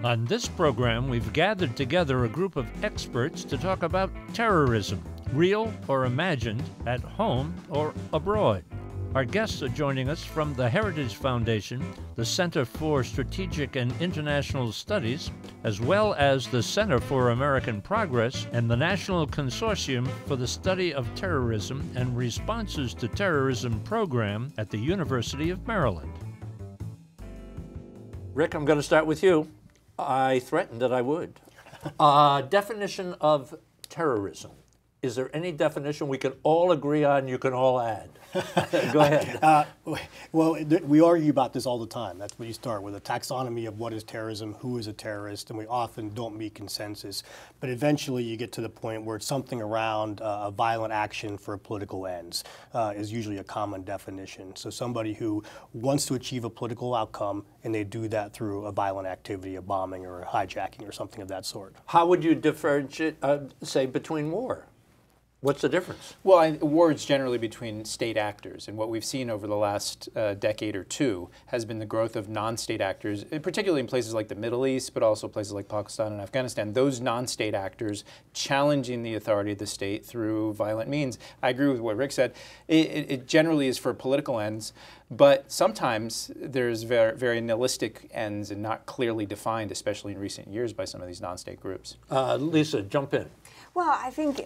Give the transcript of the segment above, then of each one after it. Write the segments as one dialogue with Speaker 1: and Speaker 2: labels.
Speaker 1: On this program, we've gathered together a group of experts to talk about terrorism, real or imagined, at home or abroad. Our guests are joining us from the Heritage Foundation, the Center for Strategic and International Studies, as well as the Center for American Progress and the National Consortium for the Study of Terrorism and Responses to Terrorism program at the University of Maryland. Rick, I'm going to start with you. I threatened that I would. Definition of terrorism. Is there any definition we can all agree on, you can all add? Go ahead.
Speaker 2: Well, we argue about this all the time. That's where you start with a taxonomy of what is terrorism, who is a terrorist, and we often don't meet consensus. But eventually you get to the point where it's something around a violent action for political ends is usually a common definition. So somebody who wants to achieve a political outcome and they do that through a violent activity, a bombing or a hijacking or something of that sort.
Speaker 1: How would you differentiate, say, between war? What's the difference?
Speaker 3: Well, war is generally between state actors, and what we've seen over the last decade or two has been the growth of non-state actors, particularly in places like the Middle East, but also places like Pakistan and Afghanistan. Those non-state actors challenging the authority of the state through violent means. I agree with what Rick said. It generally is for political ends, but sometimes there's very nihilistic ends and not clearly defined, especially in recent years by some of these non-state groups.
Speaker 1: Lisa, jump in.
Speaker 4: Well, I think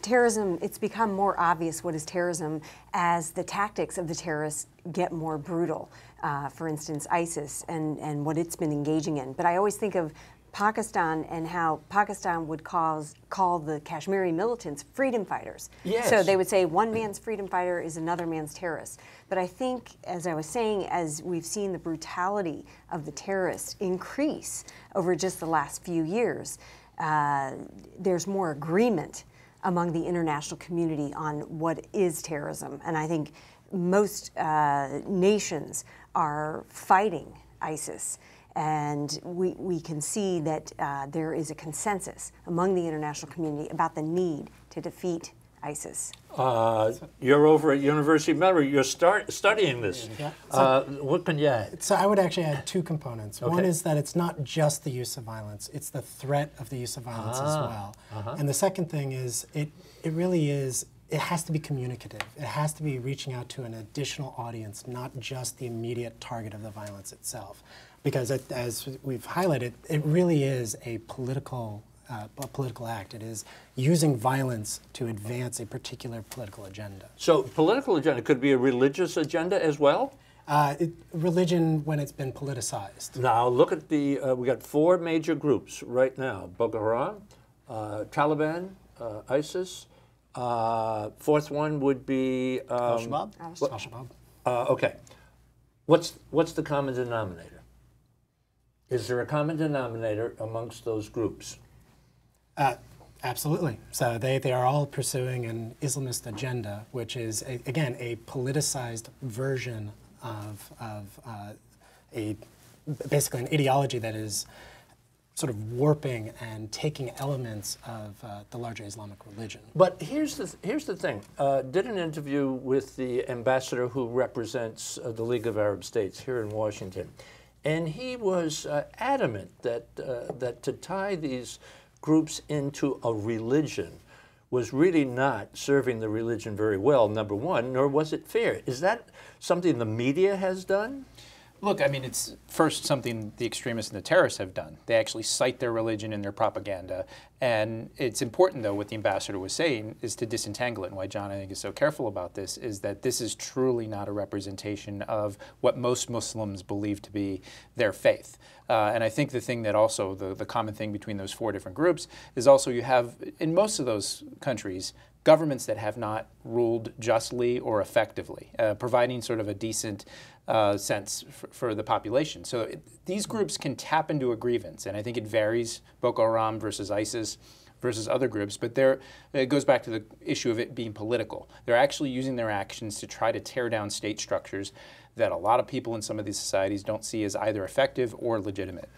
Speaker 4: terrorism, it's become more obvious what is terrorism as the tactics of the terrorists get more brutal. For instance, ISIS and what it's been engaging in. But I always think of Pakistan and how Pakistan would call the Kashmiri militants freedom fighters.
Speaker 1: Yes.
Speaker 4: So they would say one man's freedom fighter is another man's terrorist. But I think, as I was saying, as we've seen the brutality of the terrorists increase over just the last few years, there's more agreement among the international community on what is terrorism. And I think most nations are fighting ISIS. And we can see that there is a consensus among the international community about the need to defeat ISIS.
Speaker 1: You're over at University of Maryland. You're studying this. Yeah. What can you add?
Speaker 5: So I would actually add two components.
Speaker 1: Okay.
Speaker 5: One is that it's not just the use of violence, it's the threat of the use of violence as well. And the second thing is it really is, it has to be communicative. It has to be reaching out to an additional audience, not just the immediate target of the violence itself. Because as we've highlighted, it really is a political act. It is using violence to advance a particular political agenda.
Speaker 1: So political agenda could be a religious agenda as well?
Speaker 5: Religion when it's been politicized.
Speaker 1: Now look at the, we got four major groups right now. Boko Haram, Taliban, ISIS. Fourth one would be...
Speaker 2: Al-Shabaab?
Speaker 5: Al-Shabaab.
Speaker 1: Okay. What's the common denominator? Is there a common denominator amongst those groups?
Speaker 5: Absolutely. So they are all pursuing an Islamist agenda, which is, again, a politicized version of basically an ideology that is sort of warping and taking elements of the larger Islamic religion.
Speaker 1: But here's the thing. Did an interview with the ambassador who represents the League of Arab States here in Washington, and he was adamant that to tie these groups into a religion was really not serving the religion very well, number one, nor was it fair. Is that something the media has done?
Speaker 3: Look, I mean, it's first something the extremists and the terrorists have done. They actually cite their religion in their propaganda. And it's important, though, what the ambassador was saying is to disentangle it. And why John, I think, is so careful about this is that this is truly not a representation of what most Muslims believe to be their faith. And I think the thing that also, the common thing between those four different groups is also you have, in most of those countries, governments that have not ruled justly or effectively, providing sort of a decent sense for the population. So these groups can tap into a grievance, and I think it varies, Boko Haram versus ISIS versus other groups, but it goes back to the issue of it being political. They're actually using their actions to try to tear down state structures that a lot of people in some of these societies don't see as either effective or legitimate.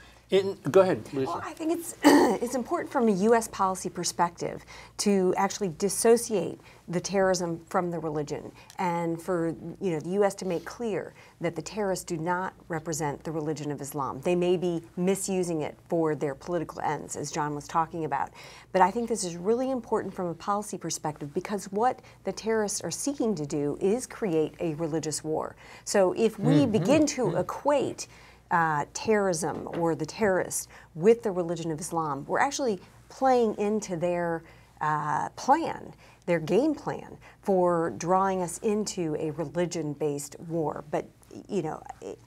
Speaker 1: Go ahead, Lisa.
Speaker 4: Well, I think it's important from a U.S. policy perspective to actually dissociate the terrorism from the religion, and for the U.S. to make clear that the terrorists do not represent the religion of Islam. They may be misusing it for their political ends, as John was talking about. But I think this is really important from a policy perspective, because what the terrorists are seeking to do is create a religious war. So if we begin to equate terrorism or the terrorists with the religion of Islam, we're actually playing into their plan, their game plan for drawing us into a religion-based war. But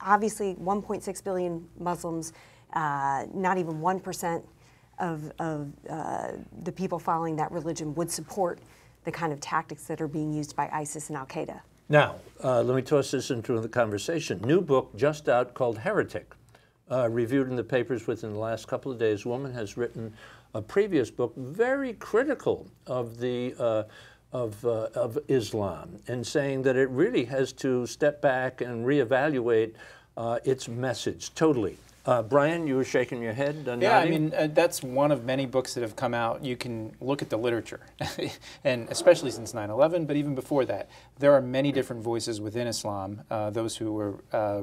Speaker 4: obviously 1.6 billion Muslims, not even 1% of the people following that religion would support the kind of tactics that are being used by ISIS and Al-Qaeda.
Speaker 1: Now, let me toss this into the conversation. New book just out called Heretic, reviewed in the papers within the last couple of days. Woman has written a previous book very critical of the of Islam, and saying that it really has to step back and reevaluate its message totally. Brian, you were shaking your head.
Speaker 3: Yeah, I mean, that's one of many books that have come out. You can look at the literature, and especially since 9/11, but even before that, there are many different voices within Islam, those who were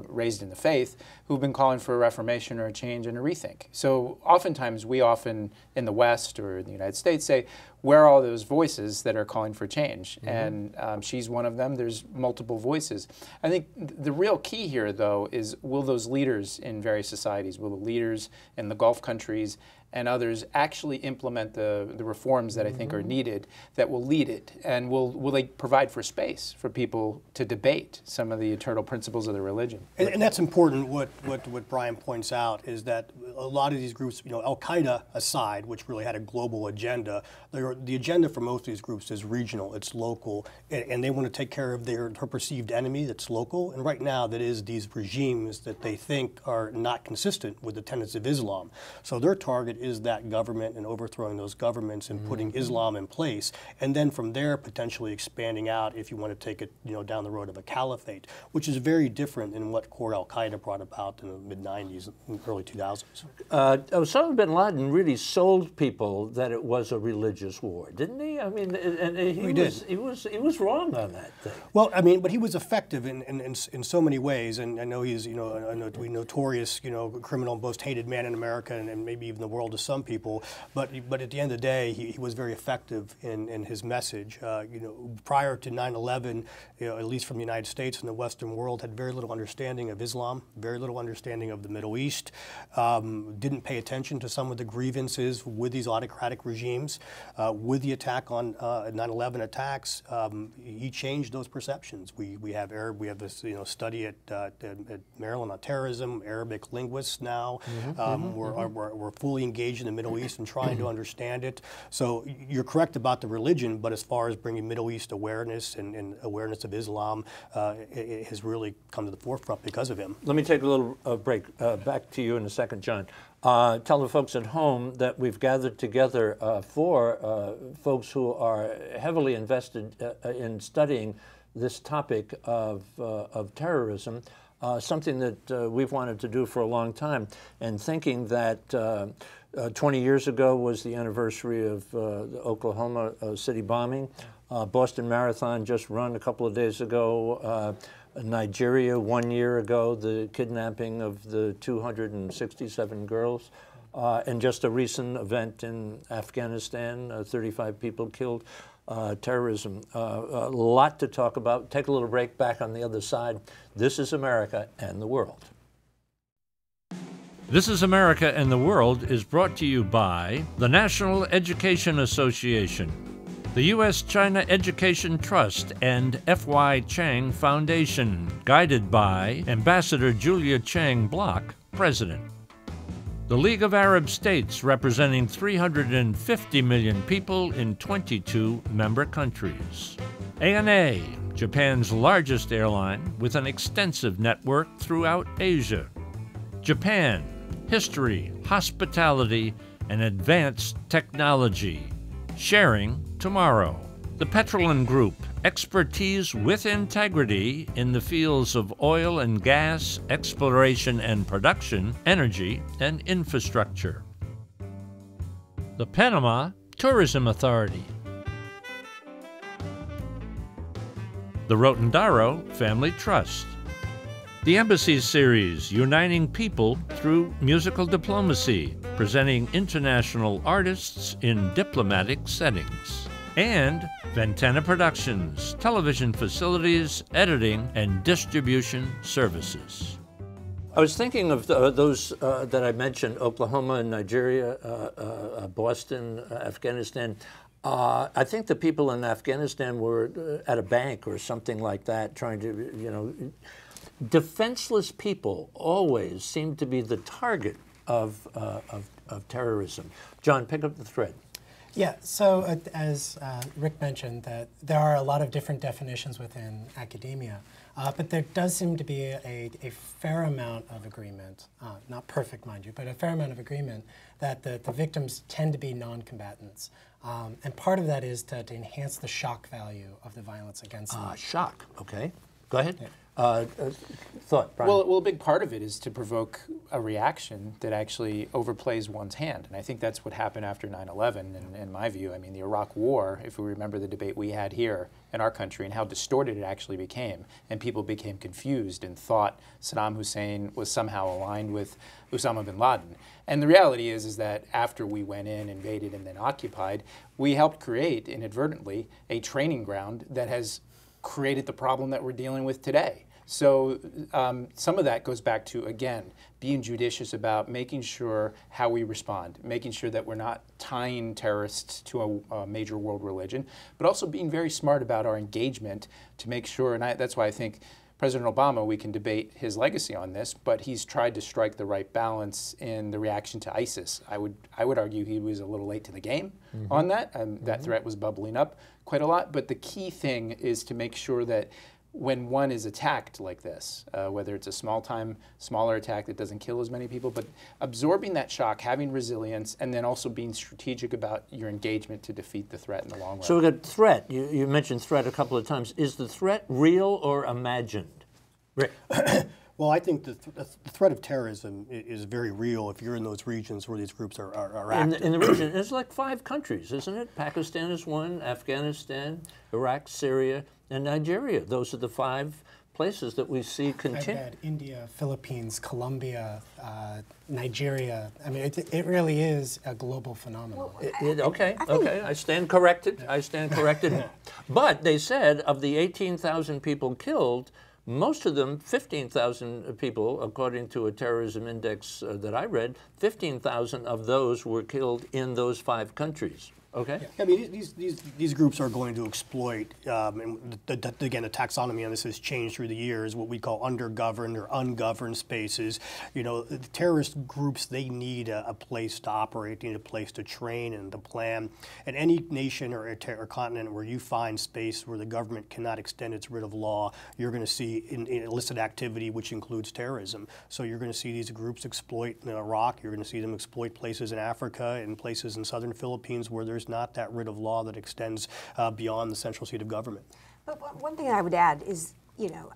Speaker 3: raised in the faith, who've been calling for a reformation or a change and a rethink. So oftentimes, we in the West or in the United States say, where are all those voices that are calling for change? And she's one of them. There's multiple voices. I think the real key here, though, is will those leaders in various societies, will the leaders in the Gulf countries and others actually implement the reforms that I think are needed that will lead it? And will they provide for space for people to debate some of the eternal principles of the religion?
Speaker 2: And that's important. What Brian points out is that a lot of these groups, Al-Qaeda aside, which really had a global agenda, the agenda for most of these groups is regional, it's local, and they want to take care of their perceived enemy that's local. And right now, that is these regimes that they think are not consistent with the tenets of Islam. So their target is that government and overthrowing those governments and putting Islam in place, and then from there potentially expanding out, if you want to take it down the road of a caliphate, which is very different than what core Al-Qaeda brought about in the mid-90s and early 2000s.
Speaker 1: Osama bin Laden really sold people that it was a religious war, didn't he? I mean, and he was wrong on that thing.
Speaker 2: Well, I mean, but he was effective in so many ways, and I know he's a notorious criminal, most hated man in America, and maybe even the world to some people, but at the end of the day, he was very effective in his message. Prior to 9/11, at least from the United States and the Western world, had very little understanding of Islam, very little understanding of the Middle East, didn't pay attention to some of the grievances with these autocratic regimes. With the attack on 9/11 attacks, he changed those perceptions. We have this study at Maryland on terrorism. Arabic linguists now we're fully engaged in the Middle East and trying to understand it. So you're correct about the religion, but as far as bringing Middle East awareness and awareness of Islam, it has really come to the forefront because of him.
Speaker 1: Let me take a little break. Back to you in a second, John. Tell the folks at home that we've gathered together for folks who are heavily invested in studying this topic of terrorism, something that we've wanted to do for a long time, and thinking that 20 years ago was the anniversary of the Oklahoma City bombing. Boston Marathon just run a couple of days ago. Nigeria 1 year ago, the kidnapping of the 267 girls. And just a recent event in Afghanistan, 35 people killed. Terrorism. A lot to talk about. Take a little break. Back on the other side. This is America and the World. This is America and the World is brought to you by the National Education Association, the U.S.-China Education Trust, and F.Y. Chang Foundation, guided by Ambassador Julia Chang Block, President. The League of Arab States, representing 350 million people in 22 member countries. ANA, Japan's largest airline with an extensive network throughout Asia. Japan, history, hospitality, and advanced technology. Sharing tomorrow. The Petrolin Group, expertise with integrity in the fields of oil and gas, exploration and production, energy, and infrastructure. The Panama Tourism Authority. The Rotondaro Family Trust. The Embassy Series, uniting people through musical diplomacy, presenting international artists in diplomatic settings. And Ventana Productions, television facilities, editing, and distribution services. I was thinking of those that I mentioned, Oklahoma and Nigeria, Boston, Afghanistan. I think the people in Afghanistan were at a bank or something like that, trying to, defenseless people always seem to be the target of terrorism. John, pick up the thread.
Speaker 5: Yeah, so as Rick mentioned, that there are a lot of different definitions within academia, but there does seem to be a fair amount of agreement, not perfect, mind you, but a fair amount of agreement that the victims tend to be non-combatants. And part of that is to enhance the shock value of the violence against them.
Speaker 1: Shock, okay. Go ahead.
Speaker 5: Yeah.
Speaker 1: Thought, Brian?
Speaker 3: Well, a big part of it is to provoke a reaction that actually overplays one's hand. And I think that's what happened after 9/11, in my view. I mean, the Iraq War, if we remember the debate we had here in our country and how distorted it actually became, and people became confused and thought Saddam Hussein was somehow aligned with Osama bin Laden. And the reality is that after we went in, invaded, and then occupied, we helped create, inadvertently, a training ground that has created the problem that we're dealing with today. So some of that goes back to, again, being judicious about making sure how we respond, making sure that we're not tying terrorists to a major world religion, but also being very smart about our engagement to make sure, and that's why I think President Obama, we can debate his legacy on this, but he's tried to strike the right balance in the reaction to ISIS. I would argue he was a little late to the game on that. That threat was bubbling up quite a lot, but the key thing is to make sure that when one is attacked like this, whether it's a smaller attack that doesn't kill as many people, but absorbing that shock, having resilience, and then also being strategic about your engagement to defeat the threat in the long run.
Speaker 1: So we got threat. You mentioned threat a couple of times. Is the threat real or imagined? Rick?
Speaker 2: Well, I think the threat of terrorism is very real if you're in those regions where these groups are active.
Speaker 1: In the region, it's like 5 countries, isn't it? Pakistan is one, Afghanistan, Iraq, Syria, and Nigeria. Those are the 5 places that we see continue.
Speaker 5: India, Philippines, Colombia, Nigeria. I mean, it really is a global phenomenon.
Speaker 1: Okay, I stand corrected. I stand corrected. But they said of the 18,000 people killed, most of them, 15,000 people, according to a terrorism index that I read, 15,000 of those were killed in those 5 countries. Okay.
Speaker 2: Yeah, I mean, these groups are going to exploit, and again, the taxonomy on this has changed through the years, what we call undergoverned or ungoverned spaces. The terrorist groups, they need a place to operate, they need a place to train and to plan. And any nation or continent where you find space where the government cannot extend its writ of law, you're going to see illicit activity, which includes terrorism. So you're going to see these groups exploit Iraq, you're going to see them exploit places in Africa and places in southern Philippines where there's not that writ of law that extends beyond the central seat of government.
Speaker 4: But one thing I would add is,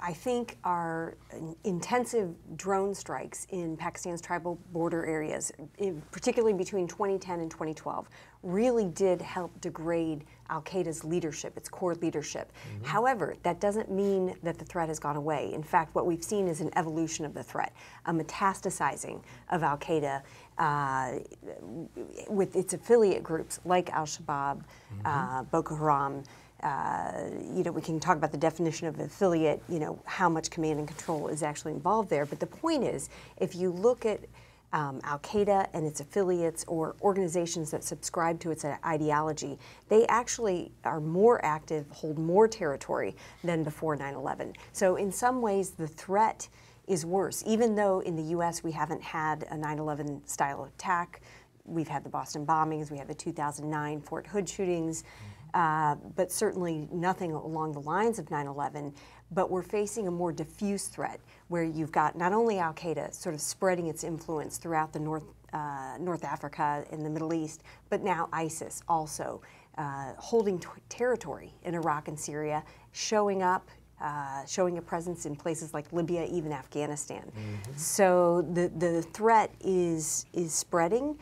Speaker 4: I think our intensive drone strikes in Pakistan's tribal border areas, particularly between 2010 and 2012, really did help degrade al-Qaeda's leadership, its core leadership. However, that doesn't mean that the threat has gone away. In fact, what we've seen is an evolution of the threat, a metastasizing of al-Qaeda with its affiliate groups like al-Shabaab, Boko Haram. We can talk about the definition of affiliate, how much command and control is actually involved there. But the point is, if you look at al-Qaeda and its affiliates or organizations that subscribe to its ideology, they actually are more active, hold more territory than before 9/11. So in some ways, the threat is worse. Even though in the U.S. we haven't had a 9/11 style attack, we've had the Boston bombings, we had the 2009 Fort Hood shootings, but certainly nothing along the lines of 9/11. But we're facing a more diffuse threat where you've got not only al-Qaeda sort of spreading its influence throughout the North Africa and the Middle East, but now ISIS also holding territory in Iraq and Syria, showing up, showing a presence in places like Libya, even Afghanistan. So the threat is spreading.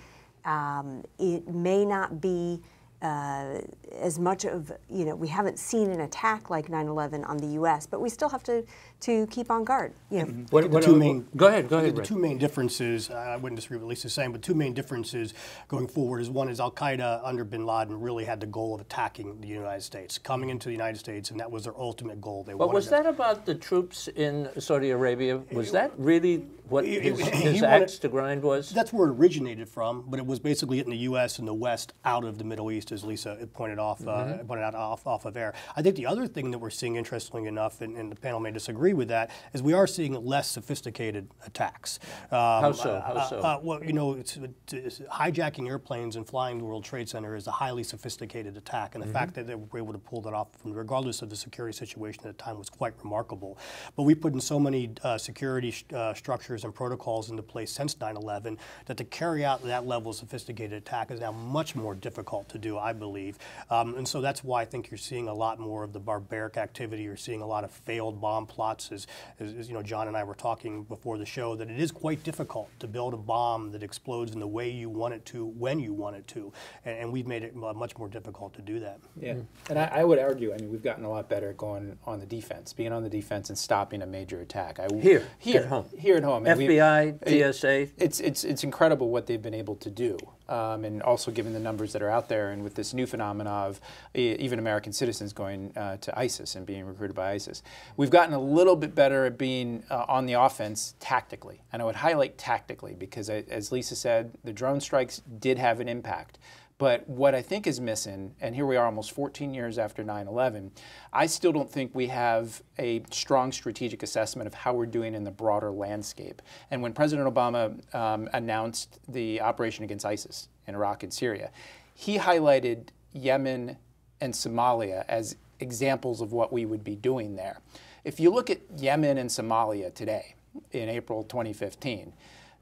Speaker 4: It may not be as much of, we haven't seen an attack like 9/11 on the U.S., but we still have to keep on guard.
Speaker 1: Go ahead.
Speaker 2: The two main differences, I wouldn't disagree with what Lisa's saying, but two main differences going forward is one is Al-Qaeda under bin Laden really had the goal of attacking the United States, coming into the United States, and that was their ultimate goal.
Speaker 1: But was that about the troops in Saudi Arabia? Was that really what his axe to grind was?
Speaker 2: That's where it originated from, but it was basically getting the U.S. and the West out of the Middle East, as Lisa pointed out off of air. I think the other thing that we're seeing, interestingly enough, and the panel may disagree with that, is we are seeing less sophisticated attacks.
Speaker 1: How so?
Speaker 2: Well, it's hijacking airplanes and flying the World Trade Center is a highly sophisticated attack, and the fact that they were able to pull that off, regardless of the security situation at the time, was quite remarkable. But we put in so many security structures and protocols into place since 9/11 that to carry out that level of sophisticated attack is now much more difficult to do, I believe. And so that's why I think you're seeing a lot more of the barbaric activity. You're seeing a lot of failed bomb plots, as John and I were talking before the show, that it is quite difficult to build a bomb that explodes in the way you want it to, when you want it to. And we've made it much more difficult to do that.
Speaker 3: Yeah, and I would argue, we've gotten a lot better at going on the defense, being on the defense and stopping a major attack. Here at home.
Speaker 1: FBI, TSA.
Speaker 3: It's incredible what they've been able to do, and also given the numbers that are out there, and with this new phenomenon of even American citizens going to ISIS and being recruited by ISIS. We've gotten a little bit better at being on the offense tactically, and I would highlight tactically because, as Lisa said, the drone strikes did have an impact. But what I think is missing, and here we are almost 14 years after 9/11, I still don't think we have a strong strategic assessment of how we're doing in the broader landscape. And when President Obama announced the operation against ISIS in Iraq and Syria, he highlighted Yemen and Somalia as examples of what we would be doing there. If you look at Yemen and Somalia today, in April 2015,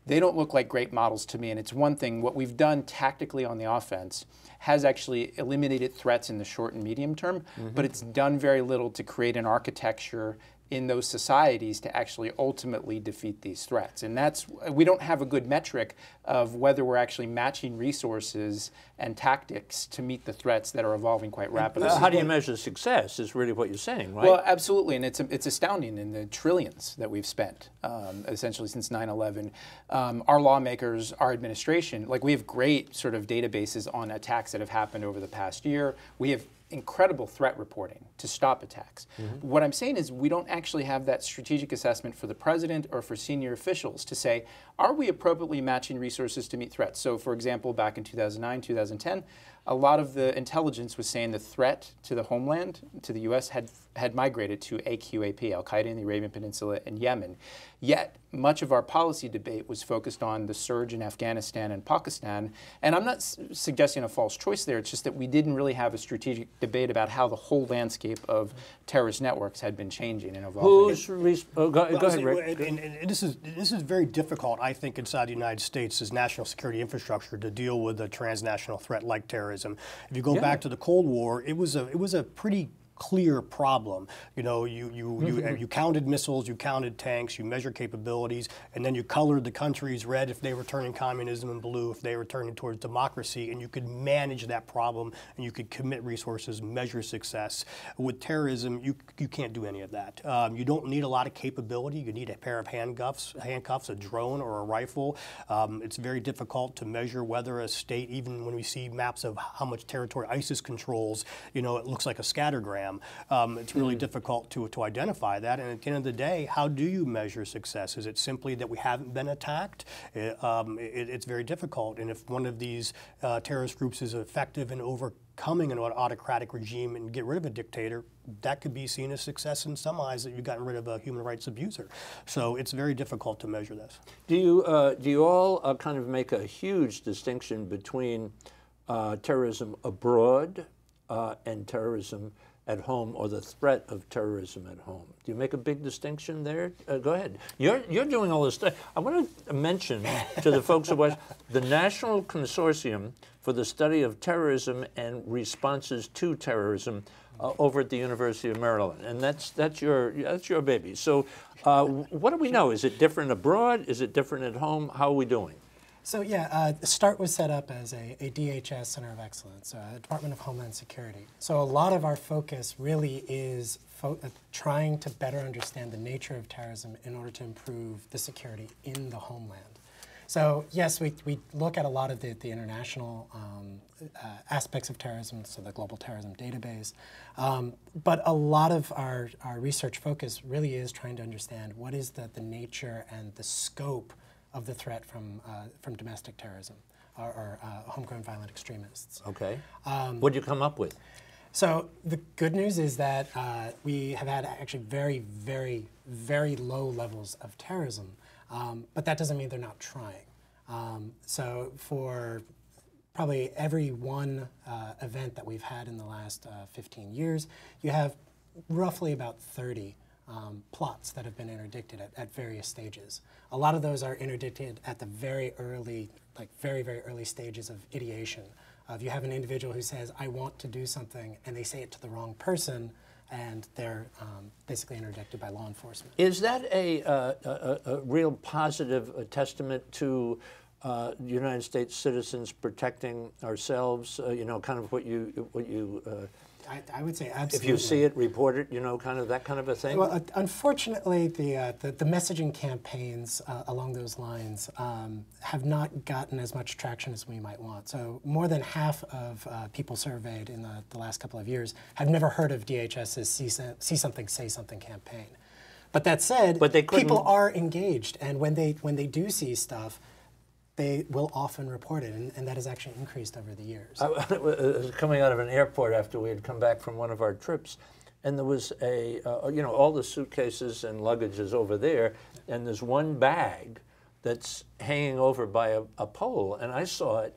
Speaker 3: they don't look like great models to me, and it's one thing. What we've done tactically on the offense has actually eliminated threats in the short and medium term, but it's done very little to create an architecture in those societies to actually ultimately defeat these threats. And we don't have a good metric of whether we're actually matching resources and tactics to meet the threats that are evolving quite rapidly.
Speaker 1: How do you measure success is really what you're saying, right?
Speaker 3: Well, absolutely, and it's astounding in the trillions that we've spent, essentially since 9/11. Our lawmakers, our administration, we have great sort of databases on attacks that have happened over the past year. We have incredible threat reporting to stop attacks. What I'm saying is we don't actually have that strategic assessment for the president or for senior officials to say, are we appropriately matching resources to meet threats? So for example, back in 2009, 2010, a lot of the intelligence was saying the threat to the homeland, to the U.S., had migrated to AQAP, Al-Qaeda in the Arabian Peninsula and Yemen. Yet, much of our policy debate was focused on the surge in Afghanistan and Pakistan. And I'm not suggesting a false choice there. It's just that we didn't really have a strategic debate about how the whole landscape of terrorist networks had been changing and evolving.
Speaker 1: Go ahead, Rick.
Speaker 2: And this is very difficult, I think, inside the United States as national security infrastructure to deal with a transnational threat like terrorism. If you go back to the Cold War, it was a pretty clear problem. You counted missiles, you counted tanks, you measured capabilities, and then you colored the countries red if they were turning communism and blue if they were turning towards democracy, and you could manage that problem and you could commit resources, measure success. With terrorism, you can't do any of that. You don't need a lot of capability. You need a pair of handcuffs, a drone or a rifle. It's very difficult to measure whether a state, even when we see maps of how much territory ISIS controls, it looks like a scattergram. It's really difficult to identify that, and at the end of the day, how do you measure success? Is it simply that we haven't been attacked? It's very difficult, and if one of these terrorist groups is effective in overcoming an autocratic regime and get rid of a dictator, that could be seen as success in some eyes, that you've gotten rid of a human rights abuser. So it's very difficult to measure this.
Speaker 1: Do you all kind of make a huge distinction between terrorism abroad and terrorism at home or the threat of terrorism at home. Do you make a big distinction there? Go ahead. You're doing all this stuff. I want to mention to the folks of West the National Consortium for the Study of Terrorism and Responses to Terrorism over at the University of Maryland, and that's your baby. So, what do we know? Is it different abroad? Is it different at home? How are we doing?
Speaker 5: So yeah, START was set up as a DHS Center of Excellence, Department of Homeland Security. So a lot of our focus really is trying to better understand the nature of terrorism in order to improve the security in the homeland. So yes, we look at a lot of the international aspects of terrorism, so the Global Terrorism Database, but a lot of our research focus really is trying to understand what is the nature and the scope of the threat from domestic terrorism or homegrown violent extremists.
Speaker 1: Okay. What did you come up with?
Speaker 5: So the good news is that we have had actually very, very, very low levels of terrorism, but that doesn't mean they're not trying. So for probably every one event that we've had in the last 15 years, you have roughly about 30 plots that have been interdicted at various stages. A lot of those are interdicted at the very early, very, very early stages of ideation. If you have an individual who says, I want to do something, and they say it to the wrong person, and they're basically interdicted by law enforcement.
Speaker 1: Is that a real positive testament to United States citizens protecting ourselves? You know, kind of what you
Speaker 5: I would say absolutely.
Speaker 1: If you see it, report it, you know, kind of that kind of a thing?
Speaker 5: Well, unfortunately, the messaging campaigns along those lines have not gotten as much traction as we might want. So more than half of people surveyed in the last couple of years have never heard of DHS's See Something, Say Something campaign. But that said, people are engaged, and when they do see stuff, they will often report it, and that has actually increased over the years.
Speaker 1: I was coming out of an airport after we had come back from one of our trips, and there was you know, all the suitcases and luggage is over there, and there's one bag that's hanging over by a pole, and I saw it,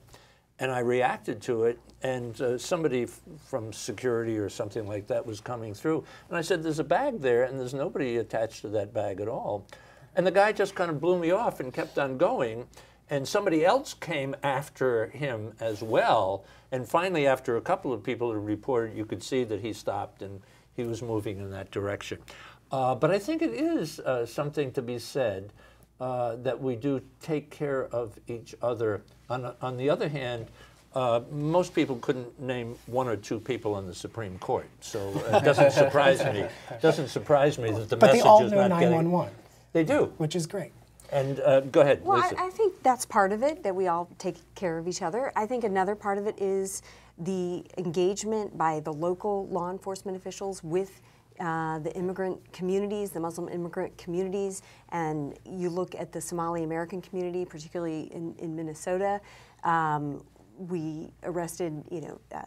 Speaker 1: and I reacted to it, and somebody from security or something like that was coming through, and I said, there's a bag there, and there's nobody attached to that bag at all. And the guy just kind of blew me off and kept on going. And somebody else came after him as well. And finally, after a couple of people had reported, you could see that he stopped and he was moving in that direction. But I think it is something to be said that we do take care of each other. On the other hand, most people couldn't name one or two people on the Supreme Court. So it doesn't surprise me. It doesn't surprise me that the message is not getting...
Speaker 5: But they all know 911.
Speaker 1: They do.
Speaker 5: Which is great.
Speaker 1: And go ahead,
Speaker 4: well,
Speaker 1: Lisa.
Speaker 4: I think that's part of it, that we all take care of each other. I think another part of it is the engagement by the local law enforcement officials with the immigrant communities, the Muslim immigrant communities, and you look at the Somali American community, particularly in Minnesota. We arrested,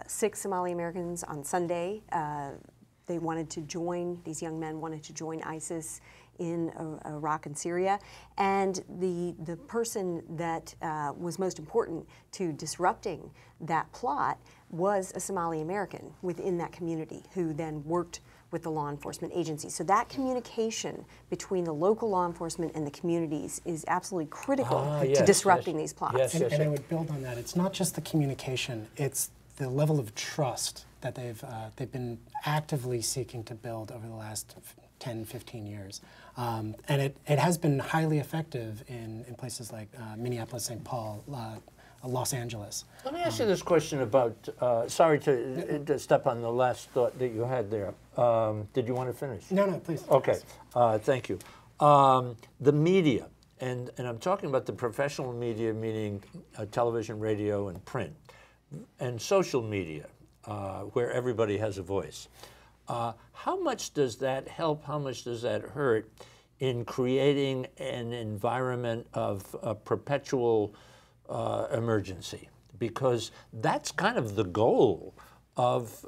Speaker 4: 6 Somali Americans on Sunday. They wanted to join, these young men wanted to join ISIS in Iraq and Syria, and the person that was most important to disrupting that plot was a Somali American within that community who then worked with the law enforcement agencies. So that communication between the local law enforcement and the communities is absolutely critical to disrupting these plots.
Speaker 5: And I would build on that. It's not just the communication, it's the level of trust that they've been actively seeking to build over the last 10, 15 years. And it has been highly effective in places like Minneapolis, St. Paul, Los Angeles.
Speaker 1: Let me ask you this question about, sorry to step on the last thought that you had there. Did you want to finish?
Speaker 5: No, please.
Speaker 1: Okay, thank you. The media, and I'm talking about the professional media, meaning television, radio, and print, and social media, where everybody has a voice. How much does that help? How much does that hurt in creating an environment of perpetual emergency? Because that's kind of the goal of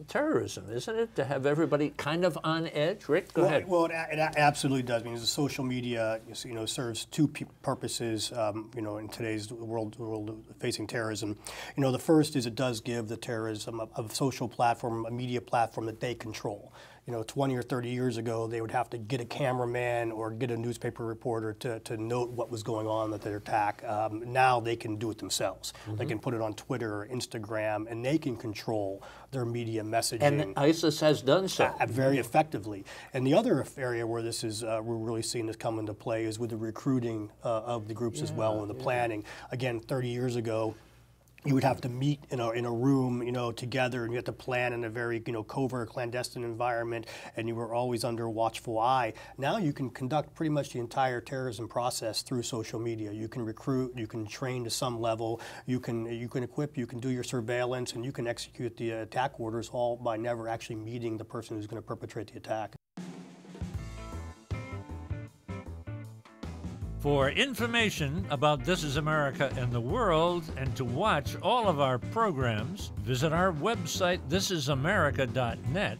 Speaker 1: terrorism, isn't it? To have everybody kind of on edge. Rick, go ahead.
Speaker 2: Well, it absolutely does. I mean, the social media, serves two purposes. In today's world facing terrorism, the first is it does give the terrorism a social platform, a media platform that they control. 20 or 30 years ago, they would have to get a cameraman or get a newspaper reporter to note what was going on at their attack. Now they can do it themselves. Mm-hmm. They can put it on Twitter or Instagram, and they can control their media messaging.
Speaker 1: And ISIS has done so.
Speaker 2: Very effectively. And the other area where this is, we're really seeing this come into play is with the recruiting of the groups as well, and the planning. Again, 30 years ago, you would have to meet in a room, together, and you had to plan in a very, covert, clandestine environment, and you were always under a watchful eye. Now you can conduct pretty much the entire terrorism process through social media. You can recruit, you can train to some level, you can equip, you can do your surveillance, and you can execute the attack orders all by never actually meeting the person who's going to perpetrate the attack.
Speaker 1: For information about This Is America and the World, and to watch all of our programs, visit our website, thisisamerica.net,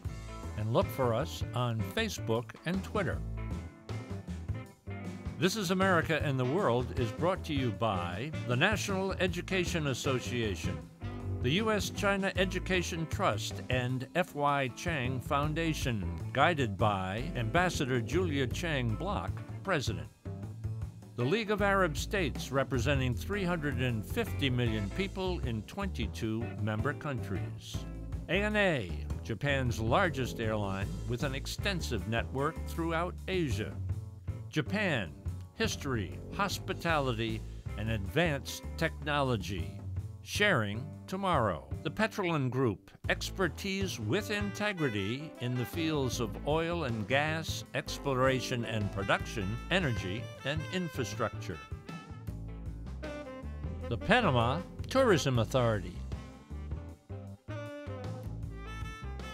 Speaker 1: and look for us on Facebook and Twitter. This Is America and the World is brought to you by the National Education Association, the U.S.-China Education Trust, and F.Y. Chang Foundation, guided by Ambassador Julia Chang Block, President. The League of Arab States, representing 350 million people in 22 member countries. ANA, Japan's largest airline with an extensive network throughout Asia. Japan, history, hospitality, and advanced technology. Sharing tomorrow. The Petrolin Group, expertise with integrity in the fields of oil and gas, exploration and production, energy, and infrastructure. The Panama Tourism Authority.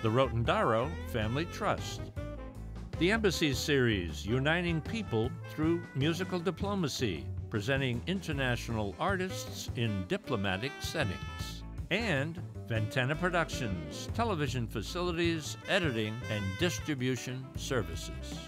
Speaker 1: The Rotondaro Family Trust. The Embassy Series, uniting people through musical diplomacy, presenting international artists in diplomatic settings. And Ventana Productions, television facilities, editing, and distribution services.